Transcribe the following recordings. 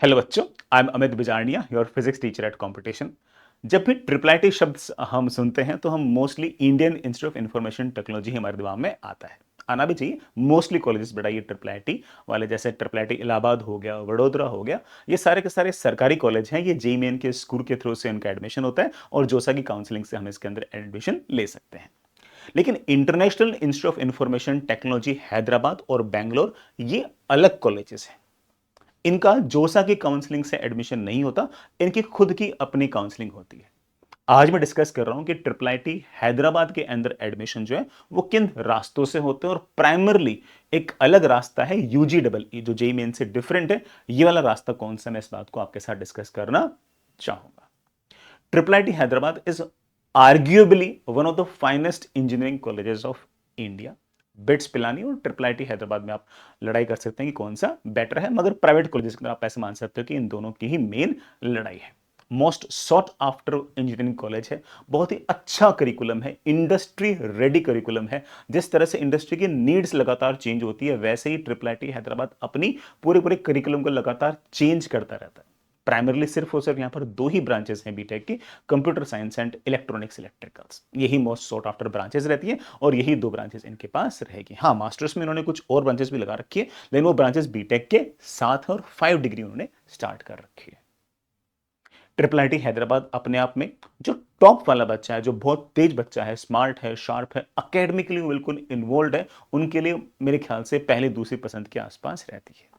Hello बच्चों, I am Amit Bijarnia, your physics teacher at competition. जब भी ट्रिपल आईटी शब्द हम सुनते हैं तो हम mostly Indian institute of information technology हमारे दिमाग में आता है। आना भी चाहिए। मोस्टली कॉलेजेस बेटा ये ट्रिपल आईटी वाले, जैसे ट्रिपल आईटी इलाहाबाद हो गया, वडोदरा हो गया, ये सारे के सारे सरकारी कॉलेज हैं। ये जेईई मेन के स्कोर के थ्रू से इनका एडमिशन होता है और जोसा की काउंसलिंग से हम इसके अंदर एडमिशन ले सकते हैं। लेकिन international institute of information technology Hyderabad और बैंगलोर ये अलग कॉलेजेस हैं। इनका जोसा की काउंसलिंग से एडमिशन नहीं होता, इनकी खुद की अपनी काउंसलिंग होती है। आज मैं डिस्कस कर रहा हूं कि ट्रिपल आईटी हैदराबाद के अंदर एडमिशन जो है वो किन रास्तों से होते हैं, और प्राइमरली एक अलग रास्ता है यूजी डबल ई जो जेईई मेन से डिफरेंट है। ये वाला रास्ता कौन सा, मैं इस बात को आपके साथ डिस्कस करना चाहूंगा। Triple IT Hyderabad is arguably one of the finest engineering colleges of India. Bits Pilani और ट्रिपल आईटी हैदराबाद में आप लड़ाई कर सकते हैं कि कौन सा बेटर है, मगर प्राइवेट कॉलेजेस के अंदर आप ऐसे मान सकते हो कि इन दोनों की ही मेन लड़ाई है। Most sought after engineering college है, बहुत ही अच्छा करिकुलम है, इंडस्ट्री रेडी करिकुलम है। जिस तरह से इंडस्ट्री की नीड्स लगातार चेंज होती है, वैसे ही ट्रिपल आईटी हैदराबाद अपनी पूरे पूरे करिकुलम को लगातार चेंज करता रहता है। प्राइमरली सिर्फ और सिर्फ यहाँ पर दो ही ब्रांचेस हैं बीटेक की, computer science and electronics electricals. यही मोस्ट सॉट आफ्टर ब्रांचेस रहती है और यही दो ब्रांचेस इनके पास रहेगी। हाँ, मास्टर्स में इन्होंने कुछ और ब्रांचेस भी लगा रखी है, लेकिन वो ब्रांचेस बीटेक के साथ और 5 डिग्री उन्होंने स्टार्ट कर रखी है। ट्रिपल आईटी हैदराबाद अपने आप में जो टॉप वाला बच्चा है, जो बहुत तेज बच्चा है, स्मार्ट है, शार्प है, अकेडमिकली बिल्कुल इन्वॉल्व है, उनके लिए मेरे ख्याल से पहली दूसरी पसंद के आसपास रहती है।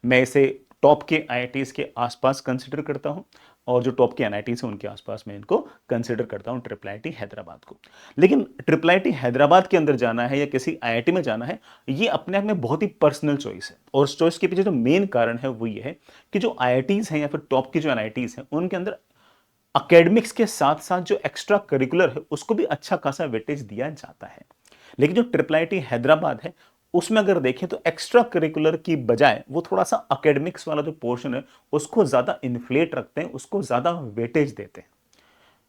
मैं इसे टॉप के आईआईटीज के आसपास कंसिडर करता हूं, और जो टॉप के एनआईटीज हैं उनके आसपास मैं इनको कंसिडर करता हूं ट्रिपल आईटी हैदराबाद को। लेकिन ट्रिपल आईटी हैदराबाद के अंदर जाना है या किसी आईआईटी में जाना है, ये अपने आप में बहुत ही पर्सनल चॉइस है। और उस चॉइस के पीछे जो मेन कारण है वो ये है कि जो आईआईटीज हैं या फिर टॉप की जो एनआईटीज हैं, उनके अंदर अकेडमिक्स के साथ साथ जो एक्स्ट्रा करिकुलर है उसको भी अच्छा खासा वेटेज दिया जाता है। लेकिन जो ट्रिपल आईटी हैदराबाद है, उसमें अगर देखें तो एक्स्ट्रा करिकुलर की बजाय वो थोड़ा सा अकेडमिक्स वाला जो पोर्शन है उसको ज्यादा इन्फ्लेट रखते हैं, उसको ज्यादा वेटेज देते हैं।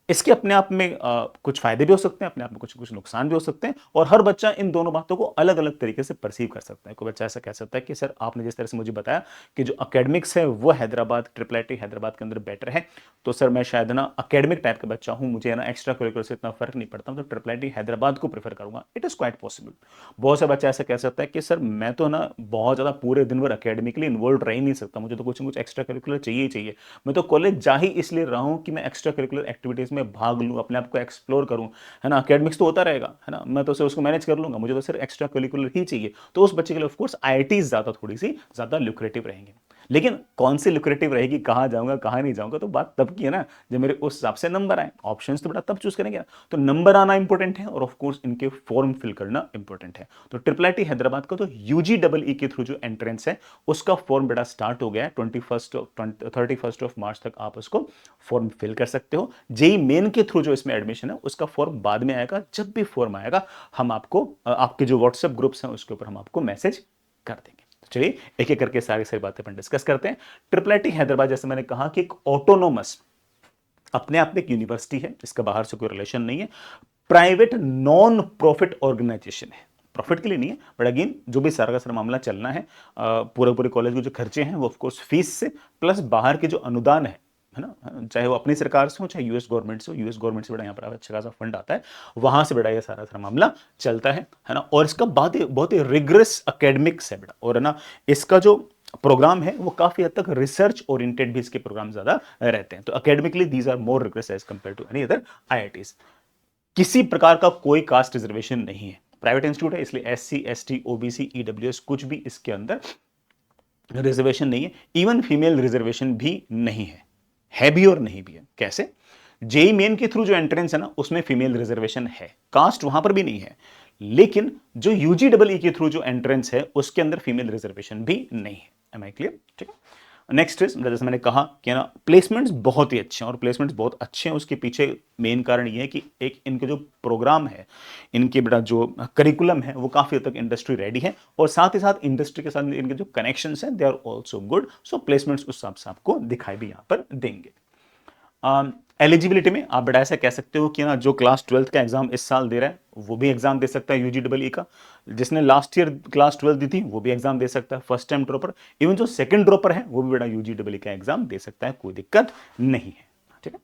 इसके अपने आप में कुछ फायदे भी हो सकते हैं, अपने आप में कुछ कुछ नुकसान भी हो सकते हैं, और हर बच्चा इन दोनों बातों को अलग अलग तरीके से परसीव कर सकता है। कोई बच्चा ऐसा कह सकता है कि सर आपने जिस तरह से मुझे बताया कि जो अकेडमिक्स है वो हैदराबाद ट्रिपल आईटी हैदराबाद के अंदर बेटर है, तो सर मैं शायद ना अकेडमिक टाइप का बच्चा हूं, मुझे ना एक्स्ट्रा करिकुलर से इतना फर्क नहीं पड़ता, तो ट्रिपल आईटी हैदराबाद को प्रेफर करूंगा। It is quite possible. बहुत से बच्चा ऐसा कह सकता है कि सर मैं तो ना बहुत ज्यादा पूरे दिन भर अकेडमिकली इन्वॉल्व रह ही नहीं सकता, मुझे तो कुछ ना कुछ एक्स्ट्रा करिकुलर चाहिए ही चाहिए। मैं तो कॉलेज जा ही इसलिए रहा हूं कि मैं एक्स्ट्रा करिकुलर एक्टिविटीज में भाग लूं, अपने आप को एक्सप्लोर करूं, है ना। एकेडमिक्स तो होता रहेगा, है ना, मैं तो उसको मैनेज कर लूंगा, मुझे तो सिर्फ एक्स्ट्रा करिकुलर ही चाहिए। तो उस बच्चे के लिए ऑफ कोर्स आईआईटी ज्यादा थोड़ी सी ज्यादा ल्यूक्रेटिव रहेंगे। लेकिन कौन सी लुक्रेटिव रहेगी, कहां जाऊंगा कहां नहीं जाऊंगा, तो बात तब की है ना जब मेरे उस हिसाब से नंबर आए। ऑप्शंस तो बड़ा तब चूज करेंगे ना। तो नंबर आना इंपॉर्टेंट है और ऑफ कोर्स इनके फॉर्म फिल करना इंपॉर्टेंट है। तो ट्रिपल आईटी हैदराबाद का तो यूजी डबल ई के थ्रू जो एंट्रेंस है उसका फॉर्म बेटा स्टार्ट हो गया है। 31 तक आप उसको फॉर्म फिल कर सकते हो। जेई मेन के थ्रू जो इसमें एडमिशन है उसका फॉर्म बाद में आएगा। जब भी फॉर्म आएगा हम आपको आपके जो व्हाट्सएप ग्रुप्स हैं उसके ऊपर हम आपको मैसेज कर देंगे। तो चलिए एक एक करके सारी सारी बातें अपन डिस्कस करते हैं। ट्रिपल आईटी हैदराबाद, जैसे मैंने कहा कि एक ऑटोनोमस अपने आप में एक यूनिवर्सिटी है, इसका बाहर से कोई रिलेशन नहीं है। प्राइवेट नॉन प्रॉफिट ऑर्गेनाइजेशन है, प्रॉफिट के लिए नहीं है, बट अगेन जो भी सारा का सारा मामला चलना है, पूरे पूरे कॉलेज के जो खर्चे हैं वो ऑफकोर्स फीस से प्लस बाहर के जो अनुदान है ना, चाहे वो अपनी सरकार से हो चाहे यूएस गवर्नमेंट से हो। यूएस गवर्नमेंट से बड़ा यहाँ पर अच्छा खासा फंड आता है, वहां से बड़ा ये सारा सारा मामला चलता है ना। और इसका बहुत ही रिग्रेस एकेडमिक्स है बेटा, और है ना इसका जो प्रोग्राम है वो काफी हद तक रिसर्च ओरिएंटेड भी इसके प्रोग्राम ज्यादा रहते हैं। तो academically these are more rigorous as compare to any other IITs. किसी प्रकार का कोई कास्ट रिजर्वेशन नहीं है, प्राइवेट इंस्टीट्यूट है इसलिए एससी एसटी ओबीसी ईडब्ल्यूएस कुछ भी इसके अंदर रिजर्वेशन नहीं है। इवन फीमेल रिजर्वेशन भी नहीं है भी और नहीं भी है। कैसे? जेई मेन के थ्रू जो एंट्रेंस है ना उसमें फीमेल रिजर्वेशन है, कास्ट वहां पर भी नहीं है। लेकिन जो यूजी डबल ई के थ्रू जो एंट्रेंस है उसके अंदर फीमेल रिजर्वेशन भी नहीं है। Am I clear? ठीक है। नेक्स्ट इज, जैसे मैंने कहा कि ना प्लेसमेंट्स बहुत ही अच्छे हैं, और प्लेसमेंट्स बहुत अच्छे हैं उसके पीछे मेन कारण ये है कि एक इनके जो प्रोग्राम है, इनके बेटा जो करिकुलम है वो काफी हद तक इंडस्ट्री रेडी है, और साथ ही साथ इंडस्ट्री के साथ इनके जो कनेक्शंस हैं they are also good. So placements उस हिसाब से आपको दिखाई भी यहां पर देंगे। एलिजिबिलिटी में आप बेटा ऐसा कह सकते हो कि ना जो क्लास 12th का एग्जाम इस साल दे रहा है वो भी एग्जाम दे सकता है यूजीडब्ल्यूई का, जिसने लास्ट ईयर क्लास 12 दी थी वो भी एग्जाम दे सकता है, फर्स्ट टाइम ड्रॉपर, इवन जो सेकंड ड्रॉपर है वो भी बेटा यूजीडब्ल्यूई का एग्जाम दे सकता है, कोई दिक्कत नहीं है। ठीक है,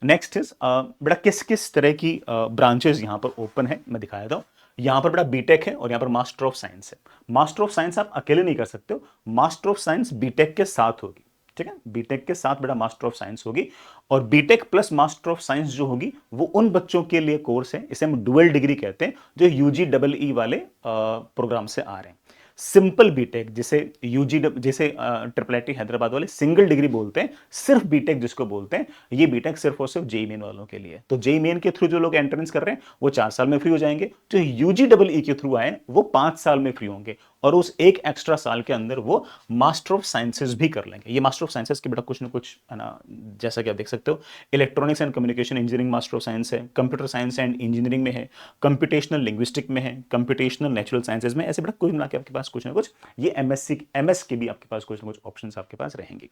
नेक्स्ट इज बेटा किस किस तरह की ब्रांचेस यहाँ पर ओपन है मैं दिखाया था। यहाँ पर बेटा बीटेक है और यहाँ पर मास्टर ऑफ साइंस है। मास्टर ऑफ साइंस आप अकेले नहीं कर सकते हो, मास्टर ऑफ साइंस बीटेक के साथ होगी। ठीक है, बीटेक के साथ बेटा मास्टर ऑफ साइंस होगी, और BTech plus master of science जो होगी वो उन बच्चों के लिए कोर्स है, इसे हम डुअल डिग्री कहते हैं, जो यूजी डबल ई वाले प्रोग्राम से आ रहे हैं। सिंपल बीटेक जिसे यूजी जैसे ट्रिपल आईटी हैदराबाद वाले सिंगल डिग्री बोलते हैं, सिर्फ बीटेक जिसको बोलते हैं, ये बीटेक सिर्फ और सिर्फ जेई मेन वालों के लिए। तो जेई मेन के थ्रू जो लोग एंट्रेंस कर रहे हैं वो 4 साल में फ्री हो जाएंगे, जो यूजी डबल ई के थ्रू आए वो 5 साल में फ्री होंगे, और उस एक एक्स्ट्रा साल के अंदर वो मास्टर ऑफ साइंसेज भी कर लेंगे। ये मास्टर ऑफ साइंसेज के बेटा कुछ ना कुछ है ना, जैसा कि आप देख सकते हो, electronics and communication engineering master of science है, कंप्यूटर साइंस एंड इंजीनियरिंग में है, कंप्यूटेशनल लिंग्विस्टिक में है, कंप्यूटेशनल नेचुरल साइंसेज में, ऐसे बेटा कुछ मिला के आपके पास कुछ ना कुछ, ये एमएससी एमएस के भी आपके पास कुछ ना कुछ ऑप्शंस आपके पास रहेंगे।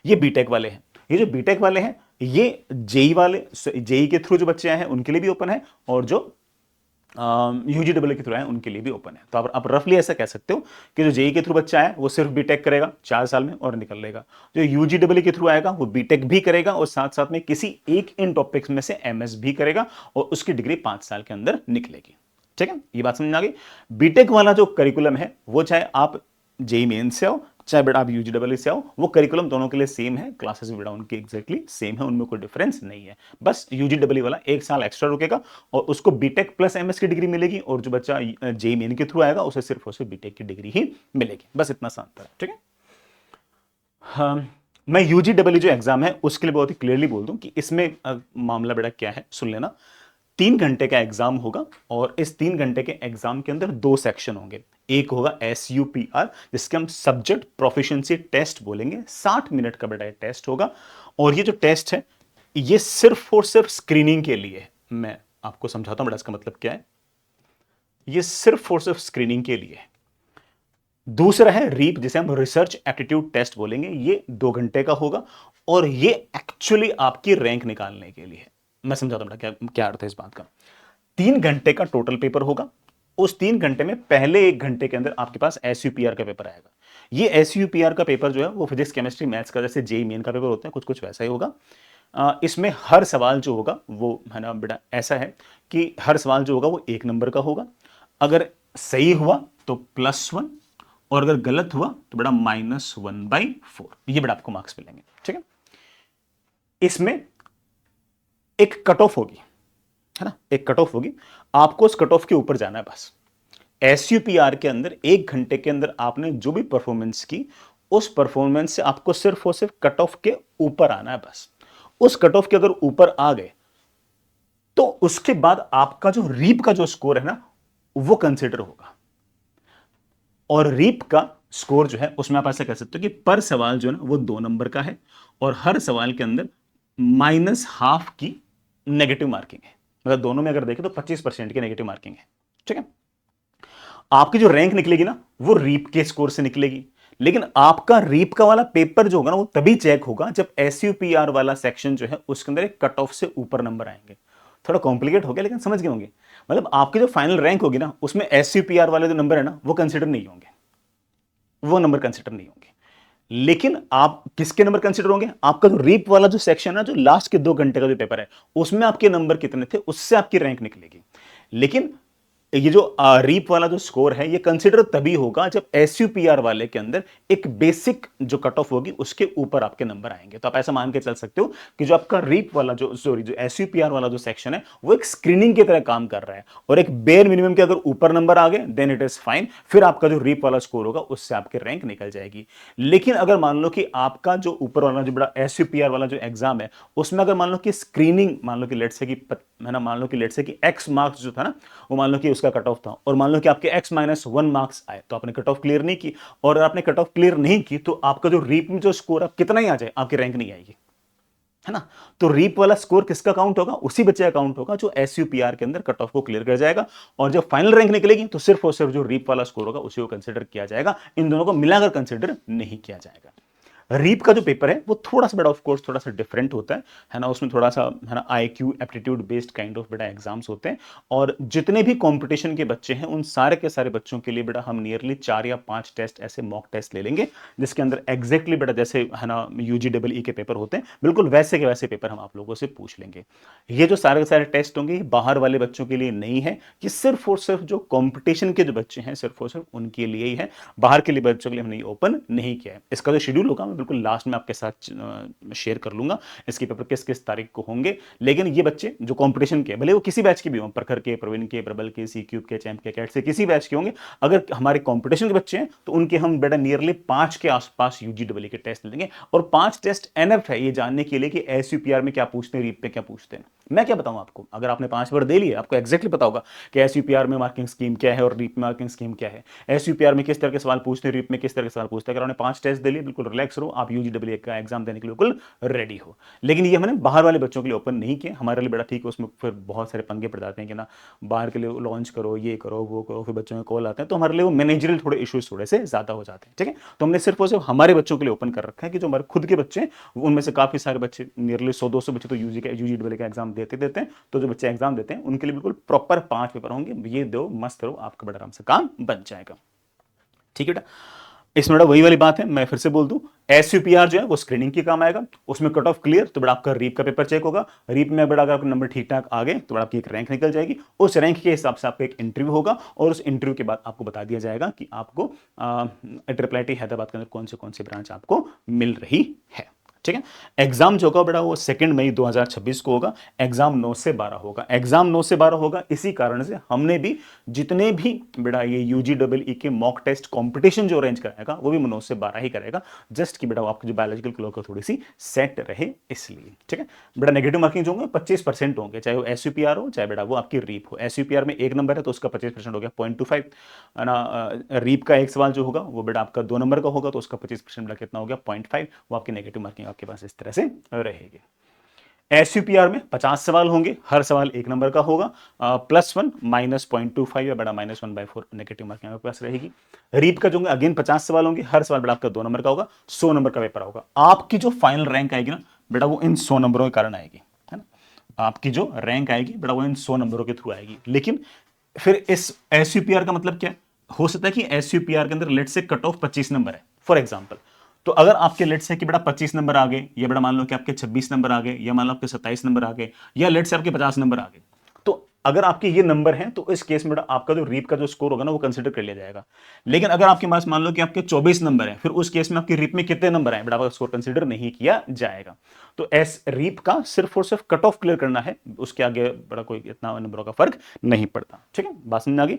ये बीटेक वाले हैं। ये जो बीटेक वाले हैं ये जेई वाले, जेई के थ्रू जो बच्चे आए हैं उनके लिए भी ओपन है, और जो यूजीडब्ल्यू के थ्रू आए उनके लिए भी ओपन है। तो आप रफली ऐसा कह सकते हो कि जो जेई के थ्रू बच्चा है वो सिर्फ बीटेक करेगा 4 साल में और निकल लेगा, जो यूजीडब्ल्यू के थ्रू आएगा वो बीटेक भी करेगा और साथ साथ में किसी एक इन टॉपिक्स में से एमएस भी करेगा, और उसकी डिग्री 5 साल के अंदर निकलेगी। ठीक है, ये बात समझ में आ गई। बीटेक वाला जो करिकुलम है वो चाहे आप जेई मेन से आओ चाहे बेटा आप यूजीडब्ल्यू से आओ, वो करिकुलम दोनों के लिए सेम है, क्लासेस भी बेटा उनकी एग्जैक्टली सेम है, उनमें कोई डिफरेंस नहीं है। बस यूजीडब्ल्यू वाला 1 साल एक्स्ट्रा रुकेगा और उसको बीटेक प्लस एमएस की डिग्री मिलेगी, और जो बच्चा जेई मेन के थ्रू आएगा उसे सिर्फ और सिर्फ बीटेक की डिग्री ही मिलेगी। बस इतना सा अंतर है। ठीक है, हाँ, मैं यूजीडब्ल्यू जो एग्जाम है उसके लिए बहुत ही क्लियरली बोल दूं कि इसमें मामला बेटा क्या है, सुन लेना। 3 घंटे का एग्जाम होगा, और इस 3 घंटे के एग्जाम के अंदर 2 सेक्शन होंगे। एक होगा SUPR जिसके हम सब्जेक्ट प्रोफिशिएंसी टेस्ट बोलेंगे, 60 मिनट का बेटा टेस्ट होगा, और ये जो टेस्ट है ये सिर्फ और सिर्फ स्क्रीनिंग के लिए है। मैं आपको समझाता हूं बेटा इसका मतलब क्या है। ये सिर्फ और सिर्फ स्क्रीनिंग के लिए है। दूसरा है रीप जिसे हम रिसर्च एप्टीट्यूड टेस्ट बोलेंगे, ये 2 घंटे का होगा, और ये एक्चुअली आपकी रैंक निकालने के लिए है। मैं समझाता हूं क्या क्या अर्थ है इस बात का। 3 घंटे का टोटल पेपर होगा, उस 3 घंटे में पहले 1 घंटे के अंदर आपके पास SUPR का पेपर आएगा। ये SUPR का पेपर जो है वो फिजिक्स केमिस्ट्री मैथ्स का जैसे जेई मेन का पेपर होता है कुछ कुछ वैसा ही होगा। इसमें हर सवाल जो होगा वो है ना बेटा ऐसा है कि हर सवाल जो होगा वो 1 नंबर का होगा, अगर सही हुआ तो +1, और अगर गलत हुआ तो बेटा -1/4, ये बेटा आपको मार्क्स मिलेंगे। ठीक है, इसमें एक कट ऑफ होगी, है ना, एक कट ऑफ होगी, आपको उस कट ऑफ के ऊपर जाना है बस। SUPR के अंदर 1 घंटे के अंदर आपने जो भी परफॉर्मेंस की, उस परफॉर्मेंस से आपको सिर्फ और सिर्फ कट ऑफ के ऊपर आना है बस। उस कट ऑफ के अगर ऊपर आ गए तो उसके बाद आपका जो रीप का जो स्कोर है ना वो कंसिडर होगा, और रीप का स्कोर जो है उसमें आप ऐसा कह सकते हो कि पर सवाल जो है ना वो 2 नंबर का है, और हर सवाल के अंदर -½ की नेगेटिव मार्किंग है। मतलब दोनों में अगर देखें तो 25% की नेगेटिव मार्किंग है। ठीक है, आपकी जो रैंक निकलेगी ना वो रीप के स्कोर से निकलेगी, लेकिन आपका रीप का वाला पेपर जो होगा ना वो तभी चेक होगा जब SUPR वाला सेक्शन जो है उसके अंदर एक कट ऑफ से ऊपर नंबर आएंगे। थोड़ा कॉम्प्लिकेट हो गया लेकिन समझ गए होंगे। मतलब आपकी जो फाइनल रैंक होगी ना उसमें SUPR वाले जो नंबर है ना वो कंसिडर नहीं होंगे, वो नंबर कंसिडर नहीं होंगे। लेकिन आप किसके नंबर कंसिडर होंगे, आपका जो रीप वाला जो सेक्शन है, जो लास्ट के 2 घंटे का जो पेपर है उसमें आपके नंबर कितने थे उससे आपकी रैंक निकलेगी। लेकिन ये जो रीप वाला जो स्कोर है ये कंसिडर तभी होगा जब SUPR वाले के अंदर एक बेसिक जो कट ऑफ होगी उसके ऊपर आपके नंबर आएंगे। तो आप ऐसा मान के चल सकते हो कि जो आपका रीप वाला जो SUPR वाला जो सेक्शन है वो एक स्क्रीनिंग की तरह काम कर रहा है, और एक बेयर मिनिमम के अगर ऊपर नंबर आ गए देन इट इज फाइन, फिर आपका जो रीप वाला स्कोर होगा उससे आपकी रैंक निकल जाएगी। लेकिन अगर मान लो कि आपका जो ऊपर वाला जो बड़ा SUPR वाला जो एग्जाम है उसमें अगर मान लो कि स्क्रीनिंग, मान लो कि लेट से कि है ना, मान लो कि लेट से कि X मार्क्स जो था ना वो मान लो कि उसका कट ऑफ था, और मान लो कि आपके X-1 मार्क्स आए तो आपने कट ऑफ क्लियर नहीं की, और आपने कट ऑफ क्लियर नहीं की तो आपका जो रीप में जो स्कोर आप कितना ही आ जाए आपकी रैंक नहीं आएगी, है ना। तो रीप वाला स्कोर किसका काउंट होगा, उसी बच्चे का काउंट होगा जो SUPR के अंदर कट ऑफ को क्लियर कर जाएगा, और जब फाइनल रैंक निकलेगी तो सिर्फ और सिर्फ जो रीप वाला स्कोर होगा उसी को कंसिडर किया जाएगा, इन दोनों को मिलाकर कंसिडर नहीं किया जाएगा। रीप का जो पेपर है वो थोड़ा सा बेटा ऑफ कोर्स थोड़ा सा डिफरेंट होता है ना, उसमें थोड़ा सा है ना IQ aptitude based kind of बेटा एग्जाम्स होते हैं, और जितने भी कंपटीशन के बच्चे हैं उन सारे के सारे बच्चों के लिए बेटा हम नियरली 4 या 5 टेस्ट ऐसे मॉक टेस्ट ले लेंगे, जिसके अंदर एग्जैक्टली बेटा जैसे है ना यूजी के पेपर होते हैं बिल्कुल वैसे के वैसे पेपर हम आप लोगों से पूछ लेंगे। ये जो सारे के सारे टेस्ट होंगे बाहर वाले बच्चों के लिए नहीं है, ये सिर्फ और सिर्फ जो कंपटीशन के जो बच्चे हैं सिर्फ और सिर्फ उनके लिए ही है, बाहर के लिए बच्चों के लिए हमने ओपन नहीं किया है। इसका जो शेड्यूल होगा मैं बिल्कुल लास्ट में आपके साथ शेयर कर लूंगा, इसके पेपर किस किस तारीख को होंगे। लेकिन ये बच्चे जो कंपटीशन के भले वो किसी बैच के भी हों, प्रखर के, प्रवीण के, प्रबल के, सी क्यूब के, चैंप के, कैट से किसी बैच के होंगे, अगर हमारे कंपटीशन के बच्चे हैं तो उनके हम बेटा नियरली 5 के आसपास यूजी के टेस्ट लेंगे, और 5 टेस्ट एनएफ है ये जानने के लिए कि एसयूपीआर में क्या पूछते हैं, रीप पे क्या पूछते हैं। मैं क्या बताऊं आपको, अगर आपने 5 बार दे लिए आपको एग्जैक्टली पता होगा कि एसयूपीआर में मार्किंग स्कीम क्या है और रीप में मार्किंग स्कीम क्या है, एसयूपीआर में किस तरह के सवाल पूछते हैं, रीप में किस तरह के सवाल पूछते हैं। अगर आपने 5 टेस्ट दे लिए बिल्कुल रिलैक्स रहो, आप यूजी का एग्जाम देने के लिए बिल्कुल रेडी हो। लेकिन ये हमने बाहर वाले बच्चों के लिए ओपन नहीं किया, हमारे लिए बड़ा ठीक है, उसमें फिर बहुत सारे पंगे पड़ जाते हैं कि ना बाहर के लिए लॉन्च करो, ये करो, वो करो, फिर बच्चों में कॉल आते हैं, तो हमारे लिए वो मैनेजरियल थोड़े इश्यूज थोड़े से ज्यादा हो जाते हैं। ठीक है, तो हमने सिर्फ और सिर्फ हमारे बच्चों के लिए ओपन कर रखा है कि जो हमारे खुद के बच्चे हैं उनमें से काफी सारे बच्चे नियरली 100-200 बच्चे तो यूजी का एग्जाम देते हैं, तो जो बच्चे एग्जाम देते हैं उनके लिए बिल्कुल प्रॉपर 5 पेपर होंगे, ये दो मस्त रहो, आपका बड़ा आराम से काम बन जाएगा। ठीक है बेटा, इसमें बड़ा वही वाली बात है, मैं फिर से बोल दूं, एसयूपीआर जो है वो स्क्रीनिंग के काम आएगा, उसमें कट ऑफ क्लियर तो बड़ा आपका रीप का पेपर चेक होगा, रीप में बड़ा अगर आपके नंबर ठीक ठाक आ गए तो बड़ा आपकी एक रैंक निकल जाएगी, उस रैंक के हिसाब से आपका एक इंटरव्यू होगा, और उस इंटरव्यू के बाद आपको बता दिया जाएगा कि आपको ट्रिपल हैदराबाद के अंदर कौन से ब्रांच आपको मिल रही है। ठीक है, एग्जाम जो होगा बेटा वो 2 मई 2026 को होगा, एग्जाम 9 से 12 होगा, एग्जाम 9 से 12 होगा, इसी कारण से हमने भी जितने भी बेटा ये यूजी के मॉक टेस्ट कंपटीशन जो अरेंज कराएगा वो भी 9 से 12 ही करेगा, जस्ट कि बेटा वो आपकी जो बायोलॉजिकल क्लॉक थोड़ी सी सेट रहे इसलिए। ठीक है बेटा, नेगेटिव मार्किंग जो होंगे 25% होंगे, चाहे वो एसयूपीआर हो चाहे बेटा वो आपकी रीप हो। एसयूपीआर में 1 नंबर है तो उसका 25% हो गया 0.25 है ना, रीप का एक सवाल जो होगा वो बेटा आपका 2 नंबर का होगा तो उसका 25% बेटा कितना हो गया 0.5, वो आपकी नेगेटिव मार्किंग आपके पास इस तरह से रहेगी। एसयूपीआर में 50 सवाल होंगे, हर सवाल 1 नंबर का होगा, +1 -0.25 या बड़ा -1/4 नेगेटिव मार्किंग आपके पास रहेगी। रीप का जो होंगे अगेन 50 सवाल होंगे, हर सवाल बेटा आपका 2 नंबर का होगा, 100 नंबर का पेपर होगा। आपकी जो फाइनल रैंक आएगी ना बेटा वो इन 100 नंबरों के कारण आएगी, है ना, आपकी जो रैंक आएगी बेटा वो इन 100 नंबरों के थ्रू आएगी। लेकिन फिर इस एसयूपीआर का मतलब क्या हो सकता है कि एसयूपीआर के अंदर लेट से कट ऑफ 25 नंबर है फॉर एग्जांपल, तो अगर आपके लेट से कि बेटा 25 नंबर आ गए, या बेटा मान लो कि आपके 26 नंबर आ गए, या मान लो आपके 27 नंबर आ गए, या लेट से आपके 50 नंबर आ गए, तो अगर आपके ये नंबर हैं तो इस केस में बेटा आपका जो रीप का जो स्कोर होगा ना वो कंसीडर कर लिया जाएगा। लेकिन अगर आपके पास मान लो कि आपके 24 नंबर हैं, फिर उस केस में आपकी रीप में कितने नंबर आए बेटा आपका स्कोर कंसीडर नहीं किया जाएगा। तो एस रीप का सिर्फ और सिर्फ कट ऑफ क्लियर करना है, उसके आगे बड़ा कोई इतना नंबरों का फर्क नहीं पड़ता। ठीक है, बात समझ आ गई।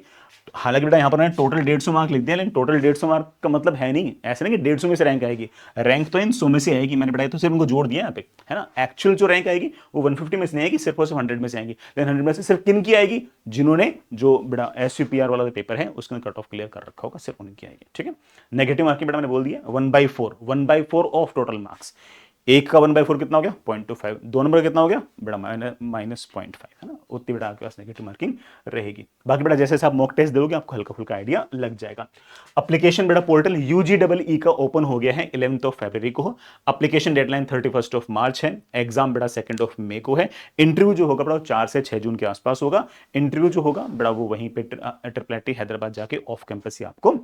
हालांकि बेटा यहाँ पर मैंने टोटल 150 मार्क लिख दिया, लेकिन टोटल 150 मार्क का मतलब है नहीं ऐसे नहीं कि 150 में से रैंक आएगी, रैंक तो इन 100 में से आएगी, मैंने बताया तो सिर्फ उनको जोड़ दिया यहाँ पे, है ना। एक्चुअल जो रैंक आएगी वो 150 में से नहीं आएगी, सिर्फ और सिर्फ 100 में से आएगी। लेकिन 100 में से सिर्फ किन की आएगी, जिन्होंने जो बेटा एसयूपीआर वाला पेपर है उसका कट ऑफ क्लियर कर रखा होगा, सिर्फ उनकी आएगी। ठीक है, नेगेटिव मार्किंग बेटा मैंने बोल दिया 1/4 ऑफ टोटल मार्क्स, एक का 1/4 कितना हो गया 0.25, 2 नंबर कितना हो गया बेटा -0.5, है ना, उतनी बेटा आपके पास नेगेटिव मार्किंग रहेगी। बाकी बेटा जैसे आप मॉक टेस्ट दोगे आपको हल्का फुल्का आइडिया लग जाएगा। एप्लीकेशन बेटा पोर्टल यूजी का ओपन हो गया है 11 फरवरी को, एप्लीकेशन डेडलाइन 31 मार्च है, एग्जाम बेटा 2 मई को है, इंटरव्यू जो होगा बेटा 4 से 6 जून के आसपास होगा, इंटरव्यू जो होगा बेटा वो वहीं पे ट्रिपल हैदराबाद जाके ऑफ कैंपस ही आपको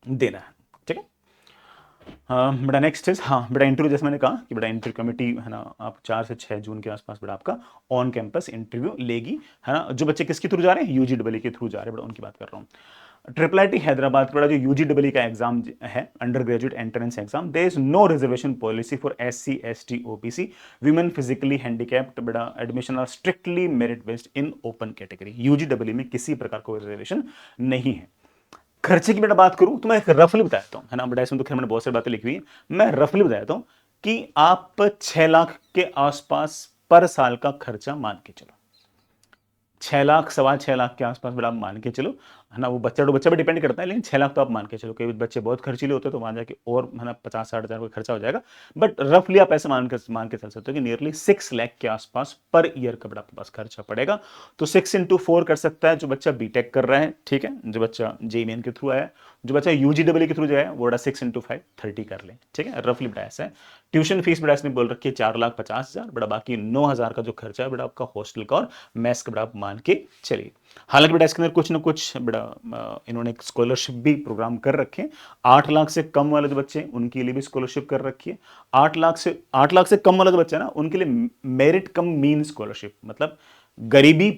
देना है। ठीक है, बेटा नेक्स्ट इज, हाँ बेटा इंटरव्यू जैसे मैंने कहा कि बेटा इंटरव्यू कमेटी है ना आप 4 से 6 जून के आसपास बेटा आपका ऑन कैंपस इंटरव्यू लेगी, है ना। जो बच्चे किसके थ्रू जा रहे हैं, यूजी के थ्रू जा रहे हैं बेटा, उनकी बात कर रहा हूँ। ट्रिपल हैदराबाद बेटा जो यूजी का एग्जाम है undergraduate entrance exam, there is no reservation policy for SC ST OBC women physically handicapped बेटा, admission are strictly merit based in open category. UG में किसी प्रकार का रिजर्वेशन नहीं है। खर्चे की बेटा बात करूं तो मैं एक रफली बताता हूं, है ना, बेटा इसमें तो खैर मैंने बहुत सारी बातें लिखी हुई है, मैं रफली बताता हूं कि आप 6 लाख के आसपास पर साल का खर्चा मान के चलो, 6 लाख 6.25 लाख के आसपास बेटा आप मान के चलो, है ना, वो बच्चा टू बच्चा पे डिपेंड करता है, लेकिन 6 लाख तो आप मान के चलो, कई बच्चे बहुत खर्चीले होते हैं तो वहां जाके और है ना 50-60 हज़ार का खर्चा हो जाएगा, बट रफली आप ऐसे मान के चल सकते हो कि नियरली 6 लाख के आसपास पर ईयर का बड़ा आपके पास खर्चा पड़ेगा। तो 6 into 4 कर सकता है जो बच्चा बीटेक कर रहा है, ठीक है, जो बच्चा जेईमेन के थ्रू आया है, जो बच्चा यूजीडब्ल्यू के थ्रू जो है वो बड़ा 6 into 5 30 कर ले, ठीक है, रफली बड़ा ऐसा है। ट्यूशन फीस बड़ा इसने बोल रखी है 4,50,000, बड़ा बाकी 9,000 का जो खर्चा है बड़ा आपका हॉस्टल का और मेस का बड़ा आप मान के चलिए। हालांकि बेटा इसके अंदर कुछ ना कुछ बड़ा इन्होंने एक स्कॉलरशिप भी प्रोग्राम कर रखे हैं। 8 लाख से कम वाले जो बच्चे हैं उनके लिए भी स्कॉलरशिप कर रखी है। 8 लाख से कम वाला जो बच्चा है ना उनके लिए मेरिट कम मीन स्कॉलरशिप, मतलब गरीबी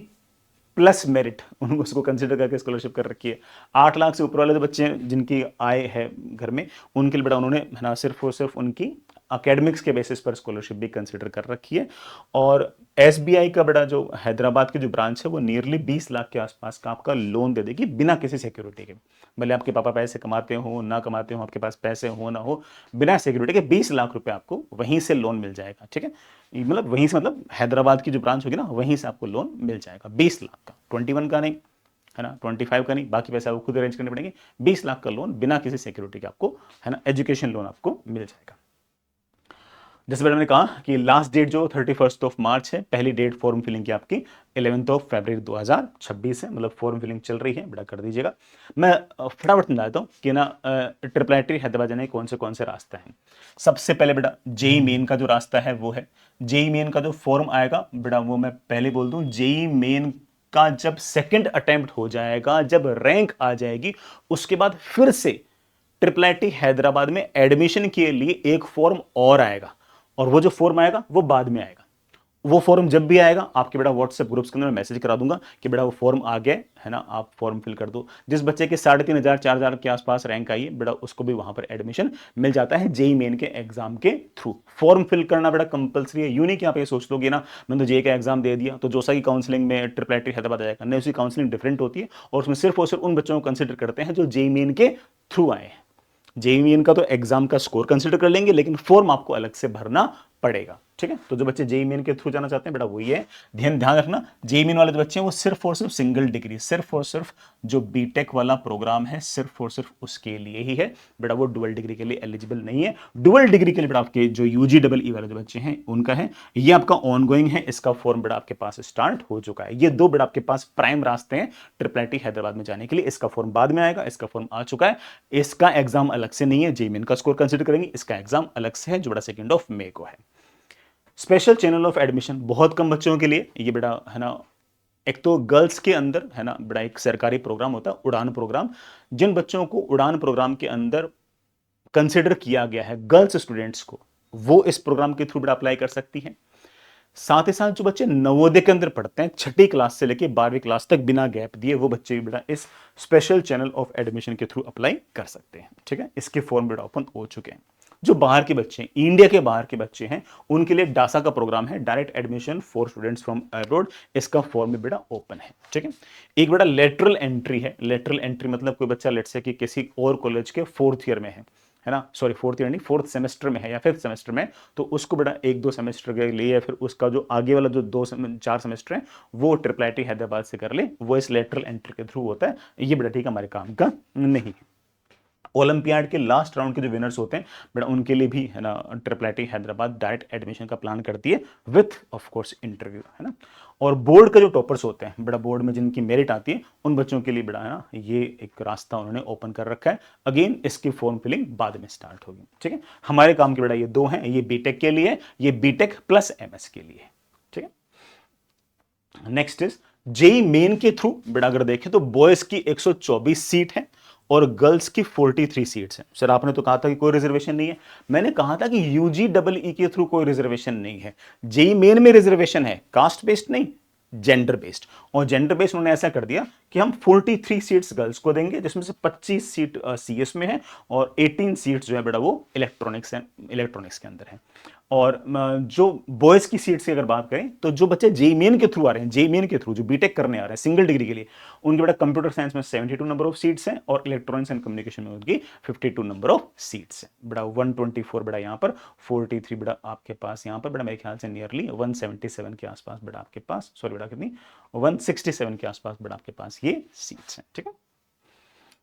प्लस मेरिट, उनको उसको कंसिडर करके स्कॉलरशिप कर रखी है। 8 लाख से ऊपर वाले जो बच्चे हैं जिनकी आय है घर में, उनके लिए बेटा उन्होंने है ना सिर्फ और सिर्फ उनकी अकेडमिक्स के बेसिस पर स्कॉलरशिप भी कंसिडर कर रखी है। और एसबीआई का बड़ा जो हैदराबाद की जो ब्रांच है वो नियरली 20 लाख के आसपास का आपका लोन दे देगी बिना किसी सिक्योरिटी के। भले आपके पापा पैसे कमाते हो ना कमाते हो, आपके पास पैसे हो ना हो, बिना सिक्योरिटी के 20 लाख रुपए आपको वहीं से लोन मिल जाएगा, ठीक है, मतलब वहीं से, मतलब हैदराबाद की जो ब्रांच होगी ना वहीं से आपको लोन मिल जाएगा 20 लाख का, 21 का नहीं, है ना, 25 का नहीं, बाकी पैसे आपको खुद अरेंज करने पड़ेंगे। 20 लाख का लोन बिना किसी सिक्योरिटी के आपको, है ना, एजुकेशन लोन आपको मिल जाएगा। जैसे मैंने कहा कि लास्ट डेट जो 31 मार्च है, पहली डेट फॉर्म फिलिंग की आपकी 11 फरवरी 2026 है, मतलब फॉर्म फिलिंग चल रही है, बड़ा कर दीजिएगा। मैं फटाफट समझा देता हूँ कि ना ट्रिपल आईटी हैदराबाद जाने के कौन से रास्ते हैं। सबसे पहले बेटा जेई मेन का जो रास्ता है वो है, जेई मेन का जो फॉर्म आएगा बेटा वो मैं पहले बोल दूं, जेई मेन का जब सेकंड अटेम्प्ट हो जाएगा, जब रैंक आ जाएगी, उसके बाद फिर से ट्रिपल आईटी हैदराबाद में एडमिशन के लिए एक फॉर्म और आएगा, और वो जो फॉर्म आएगा वो बाद में आएगा। वो फॉर्म जब भी आएगा आपके बेटा व्हाट्सएप ग्रुप्स के अंदर मैसेज करा दूंगा कि बेटा वो फॉर्म आ गया है ना, आप फॉर्म फिल कर दो। जिस बच्चे के 3,500-4,000 के आसपास रैंक आई है बेटा उसको भी वहां पर एडमिशन मिल जाता है जेई मेन के एग्जाम के थ्रू। फॉर्म फिल करना बेटा कंपलसरी है, यूं नहीं कि आप ये सोच लोगे ना मैंने तो जेई का एग्जाम दे दिया तो जोसा की काउंसलिंग में ट्रिपल आईटी हैदराबाद आ जाएगा, नहीं, उसकी काउंसलिंग डिफरेंट होती है और उसमें सिर्फ और सिर्फ उन बच्चों को कंसिडर करते हैं जो जेई मेन के थ्रू आए हैं। जेईमेन का तो एग्जाम का स्कोर कंसीडर कर लेंगे, लेकिन फॉर्म आपको अलग से भरना पड़ेगा, ठीक है। तो जो बच्चे जेईमेन के थ्रू जाना चाहते हैं बेटा वही है, ध्यान ध्यान रखना, जेईमेन वाले जो बच्चे हैं वो सिर्फ और सिर्फ सिंगल डिग्री, सिर्फ और सिर्फ जो बीटेक वाला प्रोग्राम है सिर्फ और सिर्फ उसके लिए ही है बेटा, वो डुअल डिग्री के लिए एलिजिबल नहीं है। डुअल डिग्री के लिए बेटा आपके जो यूजीडब्ल्यू वाले जो बच्चे हैं उनका है, ये आपका ऑनगोइंग है, इसका फॉर्म बेटा आपके पास स्टार्ट हो चुका है। ये दो बेटा आपके पास प्राइम रास्ते हैं ट्रिपल आईटी हैदराबाद में जाने के लिए। इसका फॉर्म बाद में आएगा, इसका फॉर्म आ चुका है, इसका एग्जाम अलग से नहीं है, जेईमेन का स्कोर कंसीडर करेंगे, इसका एग्जाम अलग से है जो बेटा 2 मई को है। स्पेशल चैनल ऑफ एडमिशन बहुत कम बच्चों के लिए, ये बेटा है ना, एक तो गर्ल्स के अंदर है ना बड़ा एक सरकारी प्रोग्राम होता है उड़ान प्रोग्राम, जिन बच्चों को उड़ान प्रोग्राम के अंदर कंसिडर किया गया है गर्ल्स स्टूडेंट्स को, वो इस प्रोग्राम के थ्रू बेटा अप्लाई कर सकती हैं। साथ ही साथ जो बच्चे नवोदय के अंदर पढ़ते हैं 6ठी क्लास से लेकर 12वीं क्लास तक बिना गैप दिए, वो बच्चे भी बेटा इस स्पेशल चैनल ऑफ एडमिशन के थ्रू अप्लाई कर सकते हैं, ठीक है। इसके फॉर्म बेटा ओपन हो चुके हैं। जो बाहर के बच्चे हैं, इंडिया के बाहर के बच्चे हैं, उनके लिए डासा का प्रोग्राम है, direct admission for students from abroad, इसका फॉर्म भी बेटा ओपन है, ठीक है। एक बेटा लेटरल एंट्री है, लेटरल एंट्री मतलब कोई बच्चा लेट से कि किसी और कॉलेज के 4th ईयर में है ना, सॉरी 4th ईयर नहीं, 4th सेमेस्टर में है या 5th सेमेस्टर में, तो उसको बेटा 1-2 सेमेस्टर के लिए या फिर उसका जो आगे वाला जो 4 सेमेस्टर है वो ट्रिपल आईटी हैदराबाद से कर ले, वो इस लेटरल एंट्री के थ्रू होता है। ये बेटा ठीक हमारे काम का नहीं है। ओलंपियाड के लास्ट राउंड के जो विनर्स होते हैं बेटा उनके लिए भी है ना triple IT Hyderabad direct admission का प्लान करती है विथ ऑफ कोर्स इंटरव्यू, है ना। और बोर्ड के जो टॉपर्स होते हैं बेटा, बोर्ड में जिनकी मेरिट आती है उन बच्चों के लिए बेटा है ना ये एक रास्ता उन्होंने ओपन कर रखा है। अगेन इसकी फॉर्म फिलिंग बाद में स्टार्ट होगी, ठीक है। हमारे काम के बेटा ये 2 हैं, ये बीटेक के लिए, ये बीटेक प्लस एमएस के लिए, ठीक है। नेक्स्ट इज जेई मेन के थ्रू बेटा अगर देखें तो बॉयज की 124 सीट है और गर्ल्स की 43 सीट्स हैं। सर आपने तो कहा था कि कोई रिजर्वेशन नहीं है, मैंने कहा था कि यूजीडब्ल्यू के थ्रू कोई रिजर्वेशन नहीं है, जेई मेन में रिजर्वेशन है, कास्ट बेस्ड नहीं, जेंडर बेस्ड। और जेंडर बेस्ड उन्होंने ऐसा कर दिया कि हम 43 सीट्स गर्ल्स को देंगे, जिसमें से 25 सीट सीएस में है और 18 सीट्स जो है बेटा वो इलेक्ट्रॉनिक्स के अंदर है। और जो बॉयज की सीट्स की अगर बात करें तो जो बच्चे जेई मेन के थ्रू आ रहे हैं, जेई मेन के थ्रू जो बीटेक करने आ रहे हैं सिंगल डिग्री के लिए, उनके बेटा कंप्यूटर साइंस में 72 नंबर ऑफ सीट्स हैं और इलेक्ट्रॉनिक्स एंड कम्युनिकेशन में उनकी 52 नंबर ऑफ सीट्स हैं बेटा। 124 बेटा यहाँ पर, 43 बेटा आपके पास यहाँ पर बेटा मेरे ख्याल से नियरली 177 के आसपास बेटा आपके पास, सॉरी बेटा कितनी 167 के आसपास बेटा आपके पास ये सीट्स हैं, ठीक है।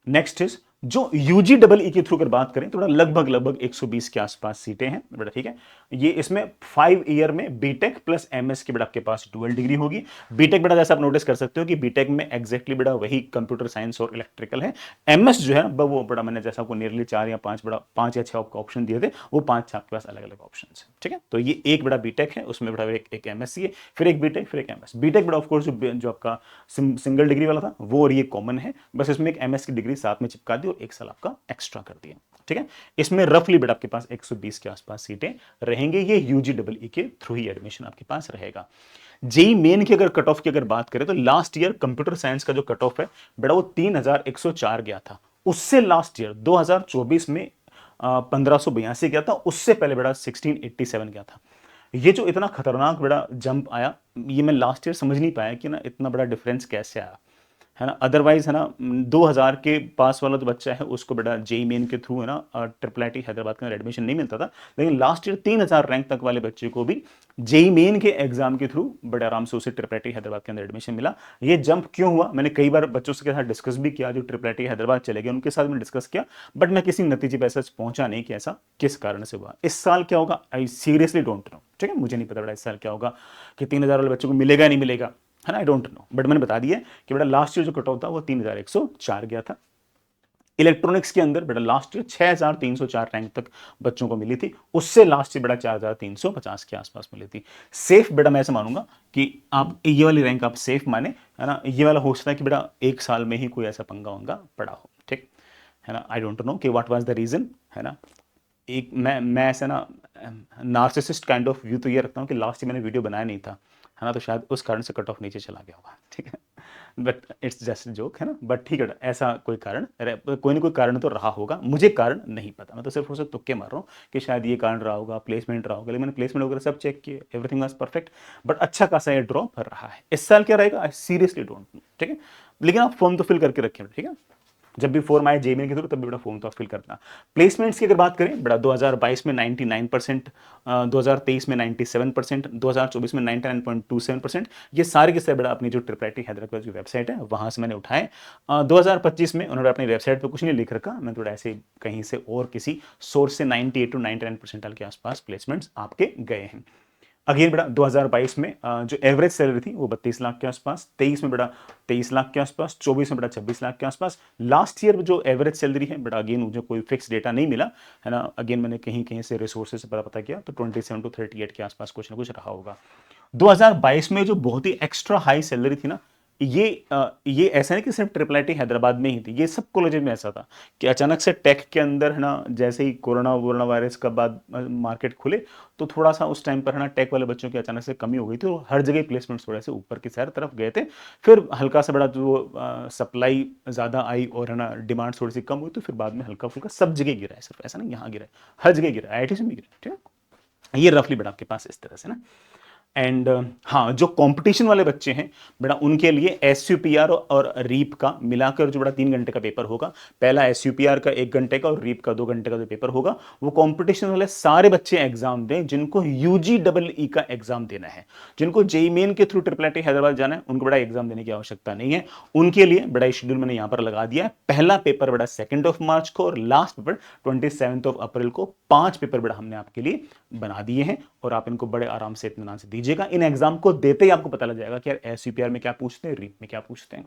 नेक्स्ट इज जो यूजी डबल ई के थ्रू अगर बात करें तो लगभग 120 के आसपास सीटें हैं बेटा, ठीक है। ये इसमें 5 ईयर में बीटेक प्लस एमएस की बेटा आपके पास डुअल डिग्री होगी। बीटेक बेटा जैसा आप नोटिस कर सकते हो कि बीटेक में एग्जैक्टली बेटा वही कंप्यूटर साइंस और इलेक्ट्रिकल है। एमएस जो है वो बेटा मैंने जैसा आपको नियरली 4 या 5 बेटा 5 या 6 आपको ऑप्शन दिए थे, वो 5 आपके पास अलग अलग ऑप्शन है, ठीक है। तो ये एक बेटा बीटेक है, उसमें बेटा एक एमएससी है, फिर एक बीटेक, फिर एक एमएस। बीटेक बेटा ऑफकोर्स जो आपका सिंगल डिग्री वाला था वो, और ये कॉमन है, बस इसमें एक एमएस की डिग्री साथ में चिपका दी और 1 साल आपका एक्स्ट्रा कर दिया, ठीक है। इसमें रफली बेटा आपके पास 120 के आसपास सीटें रहेंगे। ये यूजी डबल ई के थ्रू ही एडमिशन आपके पास रहेगा। जेई मेन की अगर कट ऑफ की अगर बात करें तो लास्ट ईयर कंप्यूटर साइंस का जो कट ऑफ है बेटा वो 3104 गया था। उससे लास्ट ईयर 2024 में 1582 गया था। उससे पहले बेटा 1687 गया था। ये जो इतना खतरनाक बेटा जंप आया, ये मैं लास्ट ईयर समझ नहीं पाया कि ना इतना बड़ा डिफरेंस कैसे आया, है ना। अदरवाइज है ना 2000 के पास वाला जो बच्चा है उसको बेटा जेई मेन के थ्रू है ना ट्रिपल आईटी हैदराबाद के अंदर एडमिशन नहीं मिलता था, लेकिन लास्ट ईयर 3000 रैंक तक वाले बच्चे को भी जेई मेन के एग्जाम के थ्रू बड़े आराम से उसे ट्रिपल आईटी हैदराबाद के अंदर एडमिशन मिला। ये जंप क्यों हुआ, मैंने कई बार बच्चों के साथ डिस्कस भी किया जो ट्रिपल आईटी हैदराबाद चले गए, उनके साथ मैंने डिस्कस किया, बट मैं किसी नतीजे पर ऐसा पहुंचा नहीं कि ऐसा किस कारण से हुआ। इस साल क्या होगा आई सीरियसली डोंट नो, ठीक है, मुझे नहीं पता बेटा इस साल क्या होगा कि 3000 वाले बच्चों को मिलेगा नहीं मिलेगा, है ना, आई डोंट नो। बट मैंने बता दिया कि बेटा लास्ट ईयर जो कट ऑफ था वो 3104 गया था। इलेक्ट्रॉनिक्स के अंदर बेटा लास्ट ईयर 6304 रैंक तक बच्चों को मिली थी, उससे लास्ट ईयर बेटा 4350 के आसपास मिली थी। सेफ बेटा मैं ऐसा मानूंगा कि आप ये वाली रैंक आप सेफ माने, है ना। ये वाला हो सकता है कि बेटा 1 साल में ही कोई ऐसा पंगा वंगा पड़ा हो, ठीक है ना। आई डोंट नो कि व्हाट वाज द रीजन, है ना। एक मैं ऐसा ना नार्सिसिस्ट काइंड ऑफ व्यू तो ये रखता हूँ कि लास्ट ईयर मैंने वीडियो बनाया नहीं था, है ना, तो शायद उस कारण से कट ऑफ नीचे चला गया होगा, ठीक है। बट इट्स जस्ट जोक, है ना। बट ठीक है, ऐसा कोई कारण कोई ना कोई कारण तो रहा होगा, मुझे कारण नहीं पता, मैं तो सिर्फ उसे तुक्के मार रहा हूँ कि शायद ये कारण रहा होगा, प्लेसमेंट रहा होगा, लेकिन मैंने प्लेसमेंट वगैरह सब चेक किए, एवरीथिंग वाज परफेक्ट। बट अच्छा खासा ये ड्रॉप रहा है। इस साल क्या रहेगा आई सीरियसली डोंट नो, ठीक है। लेकिन आप फॉर्म तो फिल करके रखें, ठीक है। जब भी फॉर्म आए जेईमेन के थ्रू तब भी बड़ा फॉर्म तो आप फिल करना। प्लेसमेंट्स की अगर बात करें बड़ा 2022 में 99%, 2023 में 97%, 2024 में 99.27%, ये सारे के सारे बड़ा अपनी जो ट्रिपल आईटी हैदराबाद की वेबसाइट है वहां से मैंने उठाए। 2025 में उन्होंने अपनी वेबसाइट पर कुछ नहीं लिख रखा, मैं थोड़ा ऐसे कहीं से और किसी सोर्स से 98 to 99% के आसपास प्लेसमेंट्स आपके गए हैं। अगेन बेटा 2022 में जो एवरेज सैलरी थी वो 32 लाख के आसपास, 23 में बेटा 23 लाख के आसपास, 24 में बेटा 26 लाख के आसपास। लास्ट ईयर जो एवरेज सैलरी है बेटा अगेन मुझे कोई फिक्स डेटा नहीं मिला, है ना। अगेन मैंने कहीं कहीं से रिसोर्सेज से पता किया तो 27 to 38 के आसपास कुछ ना कुछ रहा होगा। 2022 में जो बहुत ही एक्स्ट्रा हाई सैलरी थी ना, ये ऐसा नहीं कि सिर्फ ट्रिपल आईटी हैदराबाद में ही थी, ये सब कॉलेज में ऐसा था कि अचानक से टेक के अंदर, है ना, जैसे ही कोरोना वायरस का बाद मार्केट खुले तो थोड़ा सा उस टाइम पर, है ना, टेक वाले बच्चों की अचानक से कमी हो गई थी और हर जगह प्लेसमेंट्स थोड़े से ऊपर की तरफ गए थे। फिर हल्का सा बड़ा जो सप्लाई ज़्यादा आई और, है ना, डिमांड थोड़ी सी कम हुई तो फिर बाद में हल्का फुल्का सब जगह गिरा है, सिर्फ ऐसा नहीं यहाँ गिरा है, हर जगह गिरा है, IIT में गिरा है, ठीक है। ये रफली बेटा आपके पास इस तरह से ना। एंड हाँ, जो कंपटीशन वाले बच्चे हैं बेटा उनके लिए SUPR और रीप का मिलाकर जो बड़ा 3 घंटे का पेपर होगा। पहला SUPR का 1 घंटे का और रीप का 2 घंटे का जो पेपर होगा वो कंपटीशन वाले सारे बच्चे एग्जाम दें जिनको UGEE का एग्जाम देना है। जिनको जेईई मेन के थ्रू ट्रिपल आईटी हैदराबाद जाना है उनको बड़ा एग्जाम देने की आवश्यकता नहीं है। उनके लिए बड़ा शेड्यूल मैंने यहाँ पर लगा दिया है। पहला पेपर बड़ा 2 मार्च को और लास्ट पेपर 27 अप्रैल को। 5 पेपर बड़ा हमने आपके लिए बना दिए हैं और आप इनको बड़े आराम से इत्मीनान से दीजिएगा। इन एग्जाम को देते ही आपको पता लग जाएगा कि यार SUPR में क्या पूछते हैं, रीप में क्या पूछते हैं,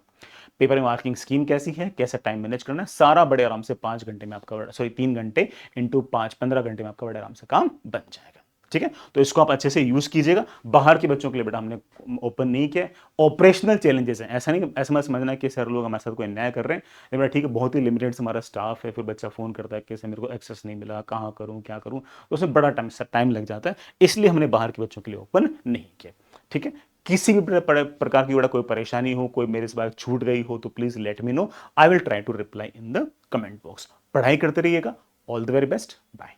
पेपर में मार्किंग स्कीम कैसी है, कैसा टाइम मैनेज करना है, सारा बड़े आराम से 5 घंटे में आपका 3 घंटे इंटू 5 15 घंटे में आपका बड़े आराम से काम बन जाएगा, ठीक है। तो इसको आप अच्छे से यूज कीजिएगा। बाहर के बच्चों के लिए बेटा हमने ओपन नहीं किया। ऑपरेशनल चैलेंजेस हैं, ऐसा नहीं, ऐसा मत समझना कि सर लोग हमारे साथ कोई अन्याय कर रहे हैं, लेकिन बेटा ठीक है, बहुत ही लिमिटेड हमारा स्टाफ है। फिर बच्चा फोन करता है कि सर मेरे को एक्सेस नहीं मिला, कहाँ करूँ क्या करूँ, तो उसमें बड़ा टाइम लग जाता है, इसलिए हमने बाहर के बच्चों के लिए ओपन नहीं किया, ठीक है। किसी भी प्रकार की बड़ा कोई परेशानी हो, कोई मेरे से बात छूट गई हो तो please let me know, I will try to reply in the comment box. पढ़ाई करते रहिएगा। All the very best, bye.